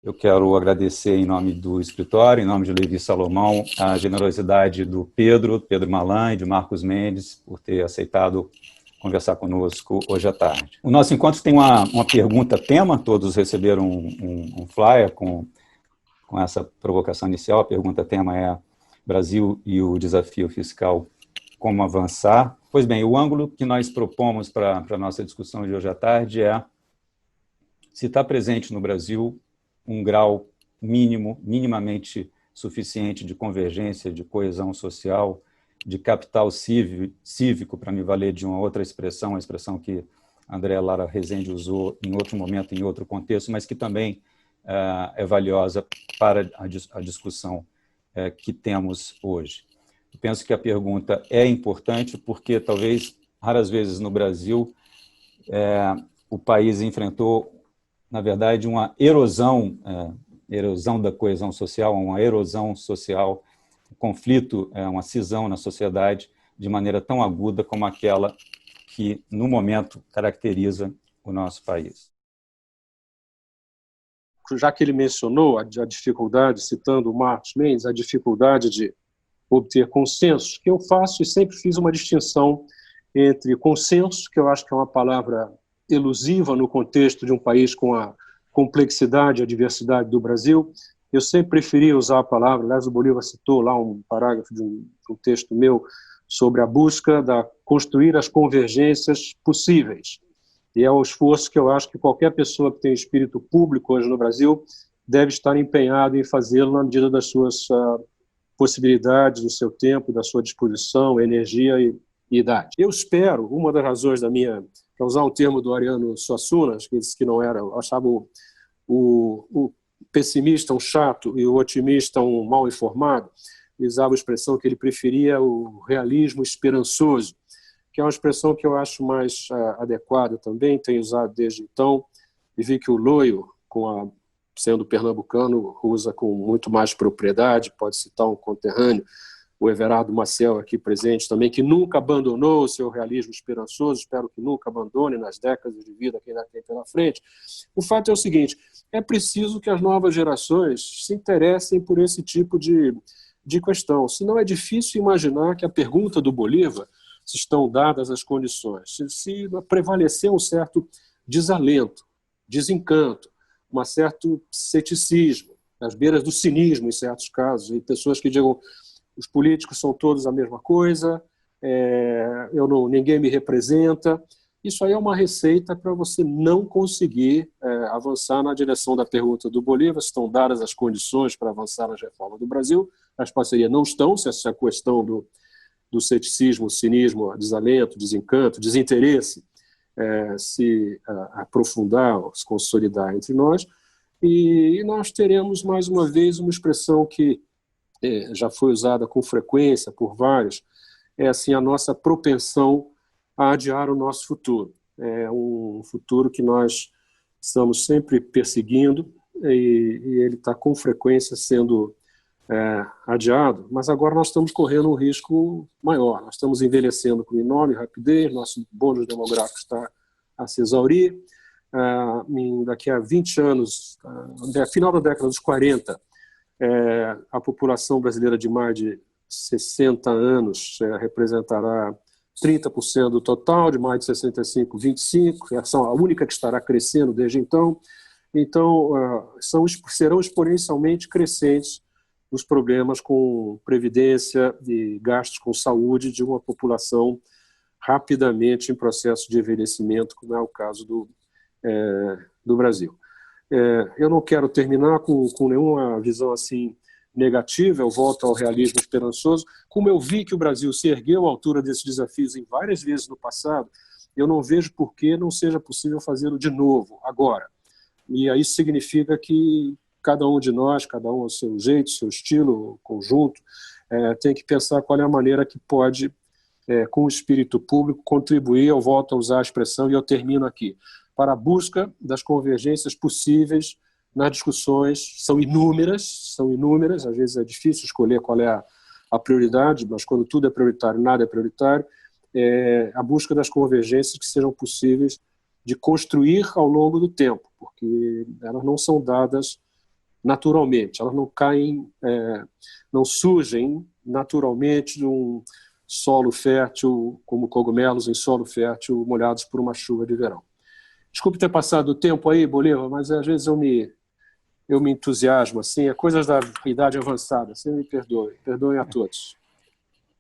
Eu quero agradecer em nome do escritório, em nome de Levi Salomão, a generosidade do Pedro Malan e de Marcos Mendes por ter aceitado conversar conosco hoje à tarde. O nosso encontro tem uma pergunta-tema, todos receberam um flyer com essa provocação inicial. A pergunta-tema é Brasil e o desafio fiscal, como avançar? Pois bem, o ângulo que nós propomos para a nossa discussão de hoje à tarde é se está presente no Brasil um grau minimamente suficiente de convergência, de coesão social, de capital cívico, para me valer de uma outra expressão, a expressão que André Lara Rezende usou em outro momento, em outro contexto, mas que também é valiosa para a discussão que temos hoje. Eu penso que a pergunta é importante porque, talvez, raras vezes no Brasil, o país enfrentou, na verdade, uma erosão da coesão social, uma erosão social, um conflito, uma cisão na sociedade de maneira tão aguda como aquela que, no momento, caracteriza o nosso país. Já que ele mencionou a dificuldade, citando o Marcos Mendes, a dificuldade de obter consensos, que eu faço e sempre fiz uma distinção entre consenso, que eu acho que é uma palavra elusiva no contexto de um país com a complexidade e a diversidade do Brasil. Eu sempre preferi usar a palavra, aliás, o Bolívar citou lá um parágrafo de um texto meu sobre a busca de construir as convergências possíveis. E é o esforço que eu acho que qualquer pessoa que tem espírito público hoje no Brasil deve estar empenhado em fazê-lo na medida das suas possibilidades, do seu tempo, da sua disposição, energia e idade. Eu espero, uma das razões da minha, para usar um termo do Ariano Suassuna, que disse que não era, eu achava o pessimista um chato e o otimista um mal informado, ele usava a expressão que ele preferia o realismo esperançoso, que é uma expressão que eu acho mais adequada também, tenho usado desde então, e vi que o Loio, sendo pernambucano, usa com muito mais propriedade, pode citar um conterrâneo, o Everardo Maciel aqui presente também, que nunca abandonou o seu realismo esperançoso, espero que nunca abandone nas décadas de vida que ainda tem pela frente. O fato é o seguinte, é preciso que as novas gerações se interessem por esse tipo de questão, senão é difícil imaginar que a pergunta do Bolívar, se estão dadas as condições, se prevalecer um certo desalento, desencanto, um certo ceticismo, às beiras do cinismo em certos casos, e pessoas que digam os políticos são todos a mesma coisa, ninguém me representa. Isso aí é uma receita para você não conseguir avançar na direção da pergunta do Bolívar, se estão dadas as condições para avançar nas reformas do Brasil. A resposta seria não estão, se essa questão do ceticismo, cinismo, desalento, desencanto, desinteresse se aprofundar, se consolidar entre nós, e nós teremos mais uma vez uma expressão que já foi usada com frequência por vários, é assim a nossa propensão a adiar o nosso futuro. É um futuro que nós estamos sempre perseguindo e ele está com frequência sendo adiado, mas agora nós estamos correndo um risco maior. Nós estamos envelhecendo com enorme rapidez, nosso bônus demográfico está a se exaurir. Daqui a 20 anos, final da década dos 40, a população brasileira de mais de 60 anos representará 30% do total, de mais de 65, 25%, é a única que estará crescendo desde então. Então, serão exponencialmente crescentes os problemas com previdência e gastos com saúde de uma população rapidamente em processo de envelhecimento, como é o caso do Brasil. Eu não quero terminar com nenhuma visão assim negativa, eu volto ao realismo esperançoso. Como eu vi que o Brasil se ergueu à altura desses desafios em várias vezes no passado, eu não vejo por que não seja possível fazê-lo de novo, agora. E isso significa que cada um de nós, cada um ao seu jeito, seu estilo, conjunto, tem que pensar qual é a maneira que pode, com o espírito público, contribuir, eu volto a usar a expressão e eu termino aqui, para a busca das convergências possíveis nas discussões. São inúmeras, às vezes é difícil escolher qual é a prioridade, mas quando tudo é prioritário, nada é prioritário, a busca das convergências que sejam possíveis de construir ao longo do tempo, porque elas não são dadas naturalmente, elas não caem, não surgem naturalmente de um solo fértil, como cogumelos em solo fértil molhados por uma chuva de verão. Desculpe ter passado o tempo aí, Bolívar, mas às vezes eu me entusiasmo, assim, é coisas da idade avançada, você me perdoe, perdoem a todos.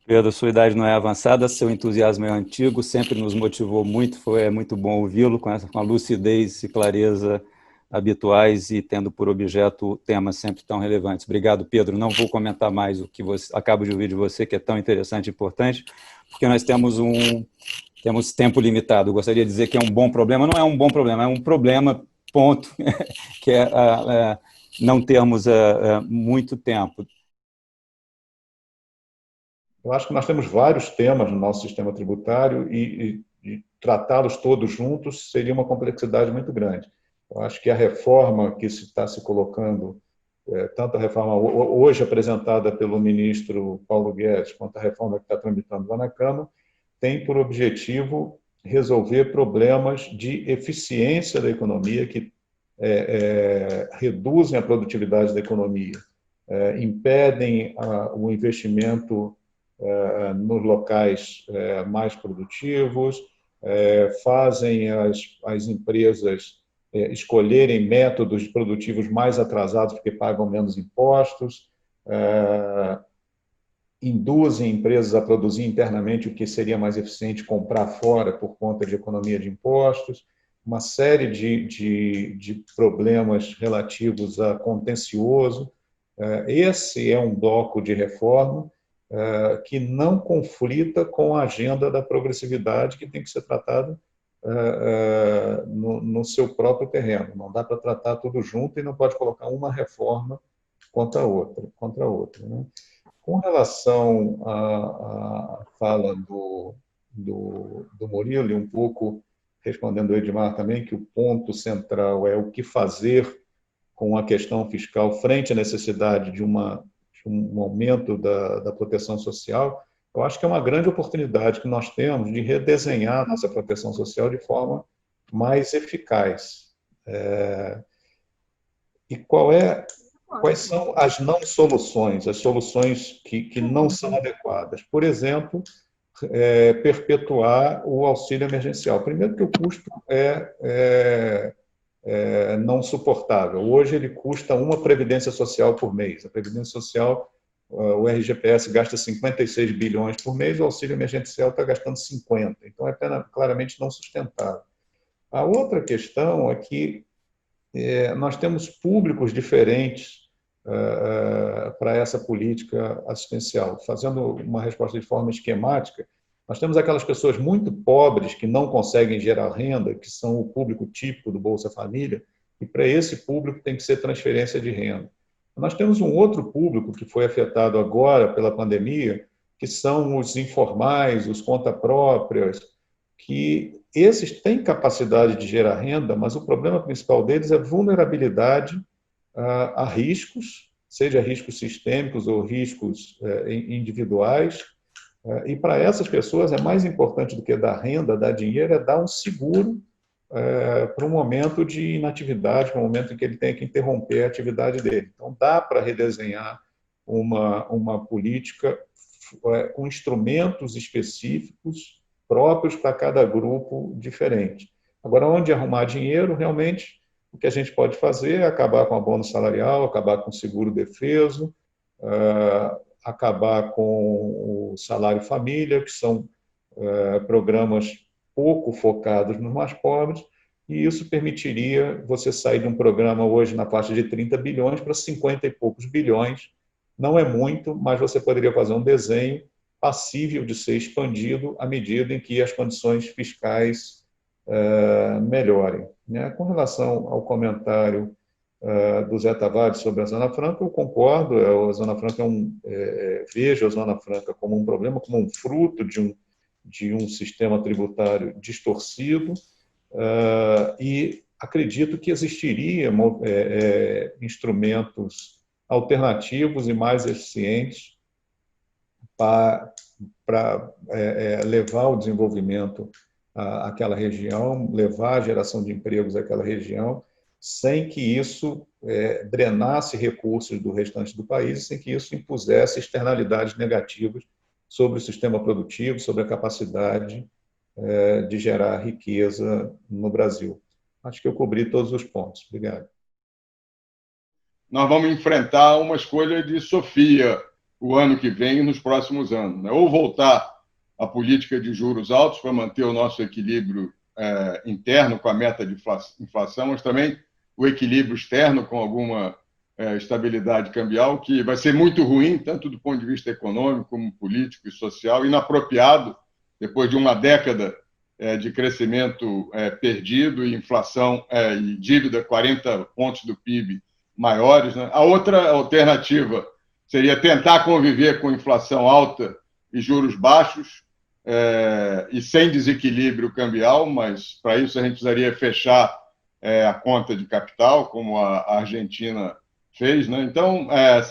Pedro, sua idade não é avançada, seu entusiasmo é antigo, sempre nos motivou muito, é muito bom ouvi-lo com a lucidez e clareza habituais e tendo por objeto temas sempre tão relevantes. Obrigado, Pedro. Não vou comentar mais o que acabo de ouvir de você, que é tão interessante e importante, porque nós temos tempo limitado. Eu gostaria de dizer que é um bom problema. Não é um bom problema, é um problema, ponto, que é não termos muito tempo. Eu acho que nós temos vários temas no nosso sistema tributário e tratá-los todos juntos seria uma complexidade muito grande. Eu acho que a reforma que está se colocando, tanto a reforma hoje apresentada pelo ministro Paulo Guedes, quanto a reforma que está tramitando lá na Câmara, tem por objetivo resolver problemas de eficiência da economia que reduzem a produtividade da economia, impedem o investimento nos locais mais produtivos, fazem as empresas escolherem métodos produtivos mais atrasados porque pagam menos impostos, induzem empresas a produzir internamente o que seria mais eficiente comprar fora por conta de economia de impostos, uma série de problemas relativos a contencioso. Esse é um bloco de reforma que não conflita com a agenda da progressividade que tem que ser tratada no seu próprio terreno. Não dá para tratar tudo junto e não pode colocar uma reforma contra a outra, né? Com relação à fala do Murilo, e um pouco respondendo o Edmar também, que o ponto central é o que fazer com a questão fiscal frente à necessidade de um aumento da proteção social, eu acho que é uma grande oportunidade que nós temos de redesenhar a nossa proteção social de forma mais eficaz. E quais são as não soluções, as soluções que não são adequadas? Por exemplo, perpetuar o auxílio emergencial. Primeiro que o custo é não suportável. Hoje ele custa uma previdência social por mês. A previdência social, o RGPS gasta 56 bilhões por mês, o auxílio emergencial está gastando 50. Então é claramente não sustentável. A outra questão é que nós temos públicos diferentes para essa política assistencial. Fazendo uma resposta de forma esquemática, nós temos aquelas pessoas muito pobres que não conseguem gerar renda, que são o público típico do Bolsa Família, e para esse público tem que ser transferência de renda. Nós temos um outro público que foi afetado agora pela pandemia, que são os informais, os conta próprias, que esses têm capacidade de gerar renda, mas o problema principal deles é vulnerabilidade a riscos, seja riscos sistêmicos ou riscos individuais. E para essas pessoas é mais importante do que dar renda, dar dinheiro, é dar um seguro para um momento de inatividade, para um momento em que ele tem que interromper a atividade dele. Então, dá para redesenhar uma política com instrumentos específicos próprios para cada grupo diferente. Agora, onde arrumar dinheiro, realmente, o que a gente pode fazer é acabar com a bônus salarial, acabar com o seguro-defeso, acabar com o salário família, que são programas pouco focados nos mais pobres, e isso permitiria você sair de um programa hoje na faixa de 30 bilhões para 50 e poucos bilhões. Não é muito, mas você poderia fazer um desenho passível de ser expandido à medida em que as condições fiscais melhorem. Com relação ao comentário do Zé Tavares sobre a Zona Franca, eu concordo, a Zona Franca vejo a Zona Franca como um problema, como um fruto de um sistema tributário distorcido, e acredito que existiria instrumentos alternativos e mais eficientes para levar o desenvolvimento àquela região, levar a geração de empregos àquela região, sem que isso drenasse recursos do restante do país, sem que isso impusesse externalidades negativas sobre o sistema produtivo, sobre a capacidade de gerar riqueza no Brasil. Acho que eu cobri todos os pontos. Obrigado. Nós vamos enfrentar uma escolha de Sofia o ano que vem e nos próximos anos, né? Ou voltar à política de juros altos para manter o nosso equilíbrio interno com a meta de inflação, mas também o equilíbrio externo com alguma estabilidade cambial, que vai ser muito ruim, tanto do ponto de vista econômico como político e social, inapropriado, depois de uma década de crescimento perdido e inflação e dívida 40 pontos do PIB maiores, né? A outra alternativa seria tentar conviver com inflação alta e juros baixos e sem desequilíbrio cambial, mas para isso a gente precisaria fechar a conta de capital, como a Argentina fez, né? Então,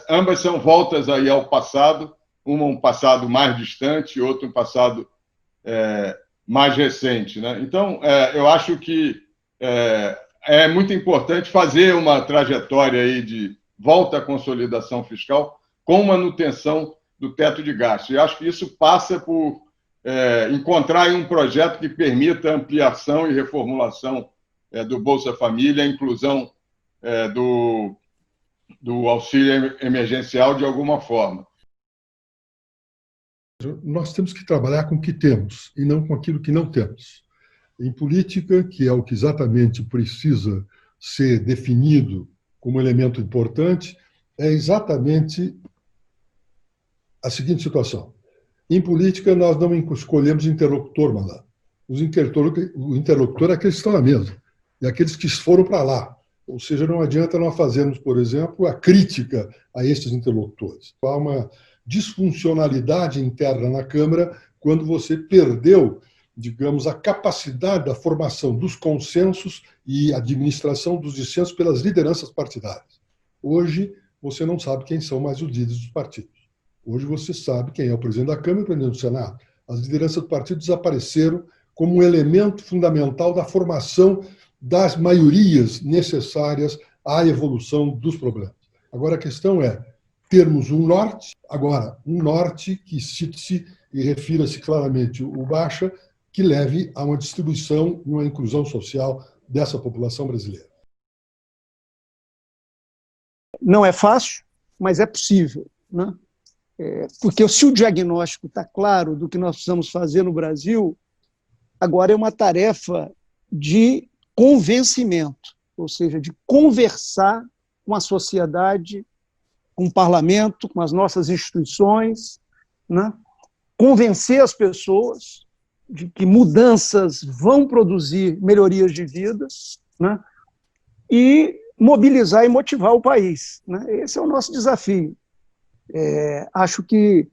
ambas são voltas aí ao passado, uma um passado mais distante, outra um passado mais recente, né? Então, eu acho que é muito importante fazer uma trajetória aí de volta à consolidação fiscal com manutenção do teto de gastos. E acho que isso passa por encontrar aí um projeto que permita a ampliação e reformulação do Bolsa Família, a inclusão do auxílio emergencial de alguma forma. Nós temos que trabalhar com o que temos e não com aquilo que não temos. Em política, que é o que exatamente precisa ser definido como elemento importante, é exatamente a seguinte situação. Em política, nós não escolhemos interlocutor, Malan. O interlocutor é aqueles que estão na mesa, e aqueles que foram para lá. Ou seja, não adianta nós fazermos, por exemplo, a crítica a estes interlocutores. Há uma disfuncionalidade interna na Câmara quando você perdeu, digamos, a capacidade da formação dos consensos e administração dos dissensos pelas lideranças partidárias. Hoje, você não sabe quem são mais os líderes dos partidos. Hoje você sabe quem é o presidente da Câmara e o presidente do Senado. As lideranças do partido desapareceram como um elemento fundamental da formação das maiorias necessárias à evolução dos problemas. Agora, a questão é termos um norte, que cite-se e refira-se claramente o Baixa, que leve a uma distribuição e uma inclusão social dessa população brasileira. Não é fácil, mas é possível, né? Porque se o diagnóstico está claro do que nós precisamos fazer no Brasil, agora é uma tarefa de convencimento, ou seja, de conversar com a sociedade, com o parlamento, com as nossas instituições, né? Convencer as pessoas de que mudanças vão produzir melhorias de vida, né? E mobilizar e motivar o país, né? Esse é o nosso desafio. Acho que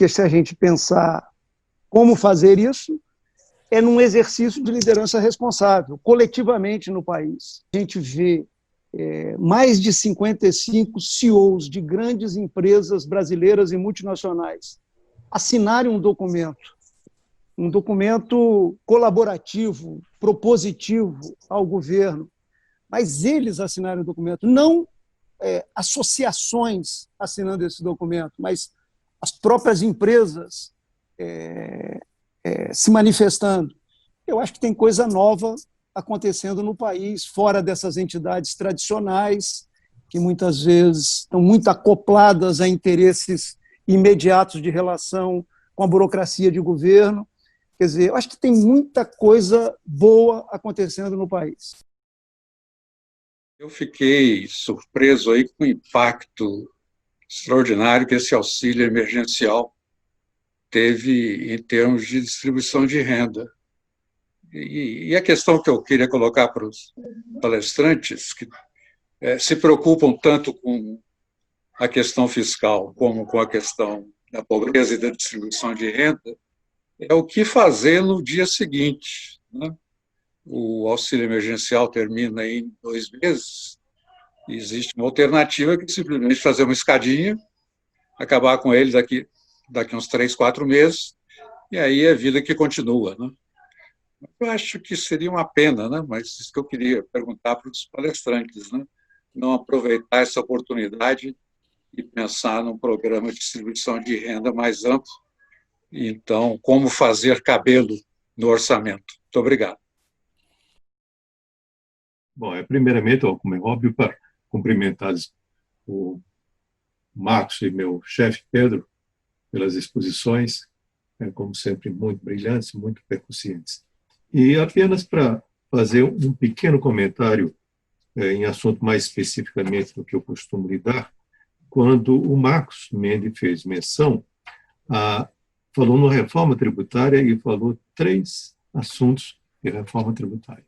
se a gente pensar como fazer isso, é num exercício de liderança responsável, coletivamente no país. A gente vê mais de 55 CEOs de grandes empresas brasileiras e multinacionais assinarem um documento colaborativo, propositivo ao governo, mas eles assinarem o documento, não associações assinando esse documento, mas as próprias empresas se manifestando. Eu acho que tem coisa nova acontecendo no país, fora dessas entidades tradicionais, que muitas vezes estão muito acopladas a interesses imediatos de relação com a burocracia de governo. Quer dizer, eu acho que tem muita coisa boa acontecendo no país. Eu fiquei surpreso aí com o impacto extraordinário que esse auxílio emergencial teve em termos de distribuição de renda. E a questão que eu queria colocar para os palestrantes, que se preocupam tanto com a questão fiscal como com a questão da pobreza e da distribuição de renda, é o que fazer no dia seguinte, né? O auxílio emergencial termina em 2 meses, e existe uma alternativa que é simplesmente fazer uma escadinha, acabar com ele daqui uns 3, 4 meses, e aí é a vida que continua, né? Eu acho que seria uma pena, né? Mas isso que eu queria perguntar para os palestrantes, né? Não aproveitar essa oportunidade e pensar num programa de distribuição de renda mais amplo. Então, como fazer cabelo no orçamento? Muito obrigado. Bom, primeiramente, como é óbvio, para cumprimentar o Marcos e meu chefe Pedro pelas exposições, como sempre, muito brilhantes, muito percussientes. E apenas para fazer um pequeno comentário em assunto mais especificamente do que eu costumo lidar, quando o Marcos Mendes fez menção, falou na reforma tributária e falou 3 assuntos de reforma tributária.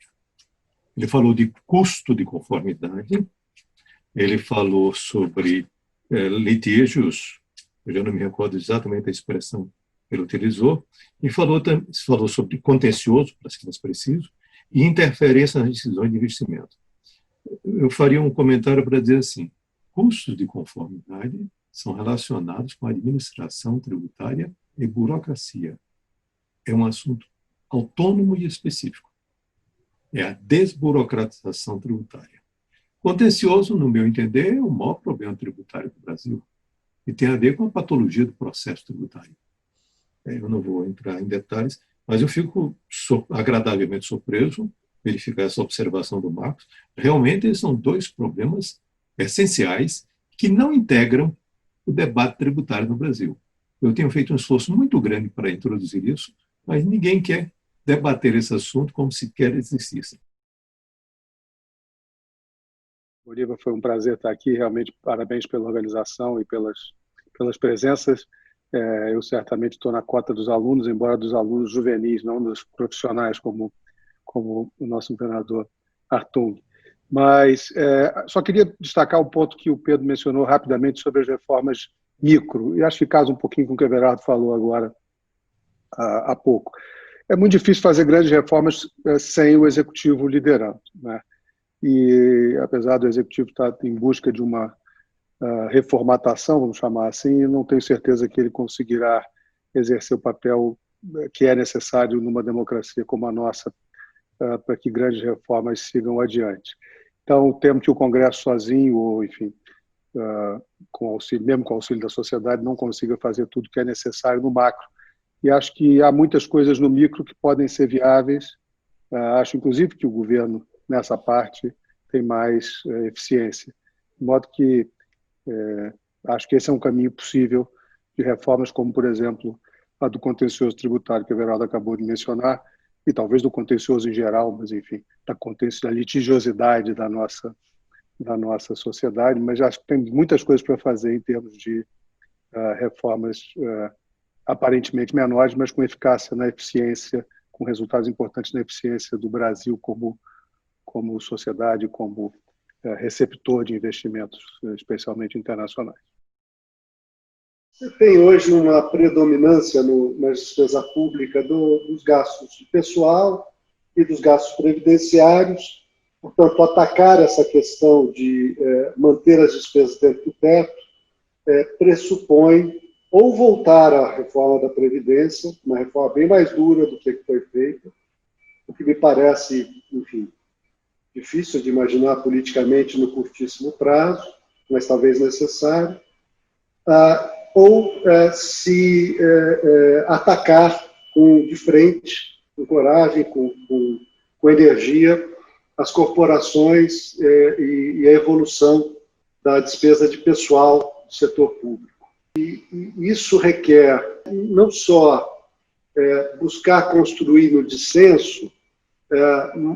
Ele falou de custo de conformidade, ele falou sobre litígios, eu já não me recordo exatamente a expressão que ele utilizou, e falou sobre contencioso, para ser mais preciso, e interferência nas decisões de investimento. Eu faria um comentário para dizer assim, custos de conformidade são relacionados com a administração tributária e burocracia. É um assunto autônomo e específico. É a desburocratização tributária. Contencioso, no meu entender, é o maior problema tributário do Brasil e tem a ver com a patologia do processo tributário. Eu não vou entrar em detalhes, mas eu fico agradavelmente surpreso verificar essa observação do Marcos. Realmente, esses são 2 problemas essenciais que não integram o debate tributário no Brasil. Eu tenho feito um esforço muito grande para introduzir isso, mas ninguém quer debater esse assunto como se quer existisse. Bolívar, foi um prazer estar aqui, realmente parabéns pela organização e pelas presenças. Eu certamente estou na cota dos alunos, embora dos alunos juvenis, não dos profissionais, como o nosso governador Artung. Mas só queria destacar um ponto que o Pedro mencionou rapidamente sobre as reformas micro, e acho que casa um pouquinho com o que o Everardo falou agora há pouco. É muito difícil fazer grandes reformas sem o executivo liderando, né? E apesar do executivo estar em busca de uma reformatação, vamos chamar assim, não tenho certeza que ele conseguirá exercer o papel que é necessário numa democracia como a nossa para que grandes reformas sigam adiante. Então, temo que o Congresso sozinho, ou enfim, mesmo com o auxílio da sociedade, não consiga fazer tudo que é necessário no macro. E acho que há muitas coisas no micro que podem ser viáveis. Acho, inclusive, que o governo, nessa parte, tem mais eficiência. De modo que acho que esse é um caminho possível de reformas, como, por exemplo, a do contencioso tributário, que o Everaldo acabou de mencionar, e talvez do contencioso em geral, mas, enfim, da litigiosidade da nossa sociedade. Mas acho que tem muitas coisas para fazer em termos de reformas aparentemente menores, mas com eficácia na eficiência, com resultados importantes na eficiência do Brasil como sociedade, como receptor de investimentos, especialmente internacionais. Você tem hoje uma predominância na despesa pública dos gastos de pessoal e dos gastos previdenciários. Portanto, atacar essa questão de manter as despesas dentro do teto pressupõe ou voltar à reforma da Previdência, uma reforma bem mais dura do que foi feita, o que me parece, enfim, difícil de imaginar politicamente no curtíssimo prazo, mas talvez necessário, ou se atacar de frente, com coragem, com energia, as corporações e a evolução da despesa de pessoal do setor público. E isso requer não só buscar construir no dissenso,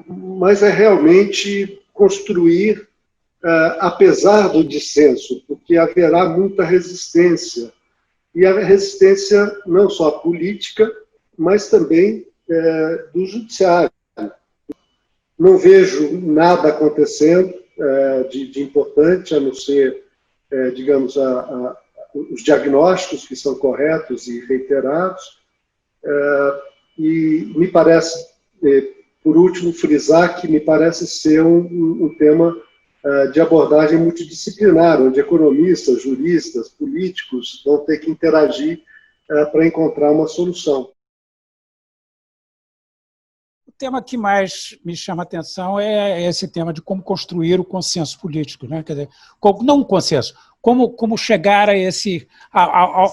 mas realmente construir apesar do dissenso, porque haverá muita resistência, e a resistência não só política, mas também do judiciário. Não vejo nada acontecendo de importante, a não ser, digamos, os diagnósticos que são corretos e reiterados, e me parece, por último, frisar que me parece ser um tema de abordagem multidisciplinar, onde economistas, juristas, políticos vão ter que interagir para encontrar uma solução. tema que mais me chama a atenção é esse tema de como construir o consenso político, né? Quer dizer, não um consenso, como chegar a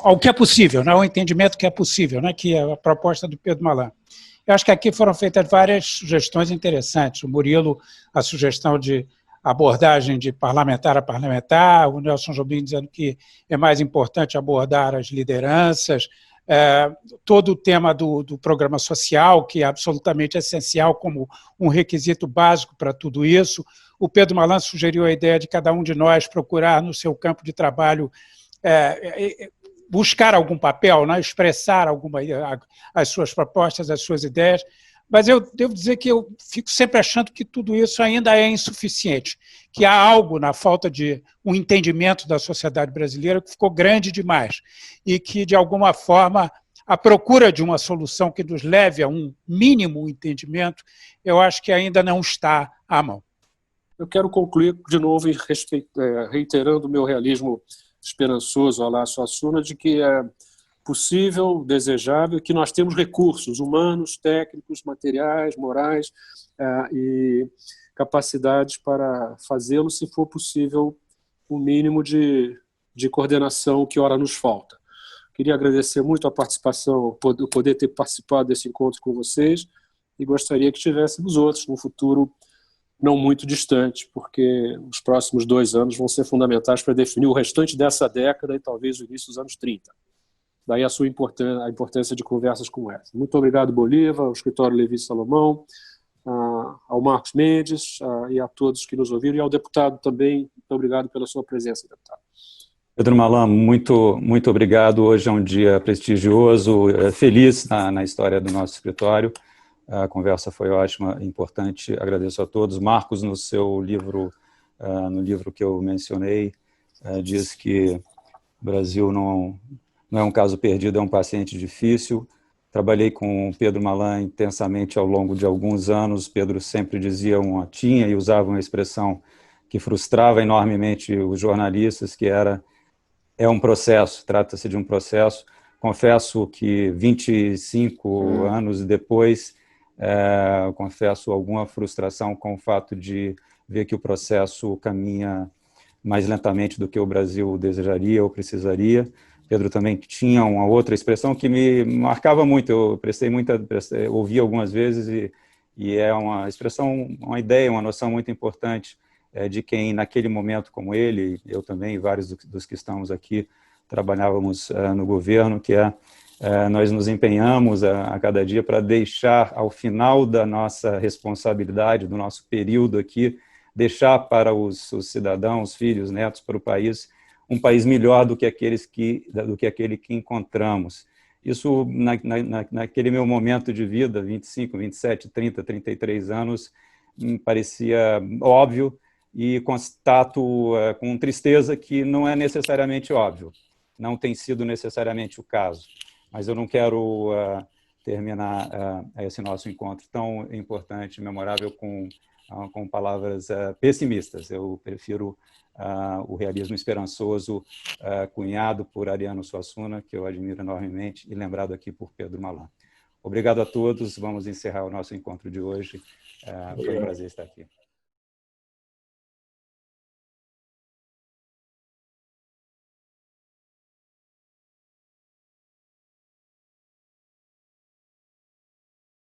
ao que é possível, né? Ao entendimento que é possível, né? Que é a proposta do Pedro Malan. Eu acho que aqui foram feitas várias sugestões interessantes. O Murilo, a sugestão de abordagem de parlamentar a parlamentar, o Nelson Jobim dizendo que é mais importante abordar as lideranças, todo o tema do programa social, que é absolutamente essencial como um requisito básico para tudo isso. O Pedro Malan sugeriu a ideia de cada um de nós procurar no seu campo de trabalho buscar algum papel, né? Expressar as suas propostas, as suas ideias, mas eu devo dizer que eu fico sempre achando que tudo isso ainda é insuficiente, que há algo na falta de um entendimento da sociedade brasileira que ficou grande demais e que, de alguma forma, a procura de uma solução que nos leve a um mínimo entendimento, eu acho que ainda não está à mão. Eu quero concluir de novo reiterando o meu realismo esperançoso, Olá Suassuna, de que é possível, desejável, que nós temos recursos humanos, técnicos, materiais, morais e capacidades para fazê-lo, se for possível, um mínimo de coordenação que ora nos falta. Queria agradecer muito a participação, poder ter participado desse encontro com vocês e gostaria que tivéssemos outros num futuro não muito distante, porque os próximos 2 anos vão ser fundamentais para definir o restante dessa década e talvez o início dos anos 30. Daí a importância de conversas como essa. Muito obrigado, Bolívar, ao escritório Levi Salomão, ao Marcos Mendes e a todos que nos ouviram, e ao deputado também. Muito obrigado pela sua presença, deputado. Pedro Malan, muito obrigado. Hoje é um dia prestigioso, feliz na história do nosso escritório. A conversa foi ótima, importante. Agradeço a todos. Marcos, no seu livro, no livro que eu mencionei, diz que o Brasil não é um caso perdido, é um paciente difícil. Trabalhei com o Pedro Malan intensamente ao longo de alguns anos. Pedro sempre dizia tinha e usava uma expressão que frustrava enormemente os jornalistas, que é um processo, trata-se de um processo. Confesso que 25 anos depois, confesso alguma frustração com o fato de ver que o processo caminha mais lentamente do que o Brasil desejaria ou precisaria. Pedro também tinha uma outra expressão que me marcava muito, eu ouvi algumas vezes, e é uma expressão, uma ideia, uma noção muito importante de quem, naquele momento como ele, eu também, e vários dos que estamos aqui, trabalhávamos no governo, que nós nos empenhamos a cada dia para deixar, ao final da nossa responsabilidade, do nosso período aqui, deixar para os cidadãos, filhos, netos, para o país, um país melhor do que aquele que encontramos. Isso, naquele meu momento de vida, 25, 27, 30, 33 anos, me parecia óbvio, e constato com tristeza que não é necessariamente óbvio, não tem sido necessariamente o caso. Mas eu não quero terminar esse nosso encontro tão importante, memorável, com palavras pessimistas. Eu prefiro o realismo esperançoso cunhado por Ariano Suassuna, que eu admiro enormemente, e lembrado aqui por Pedro Malan. Obrigado a todos, vamos encerrar o nosso encontro de hoje. Foi um prazer estar aqui.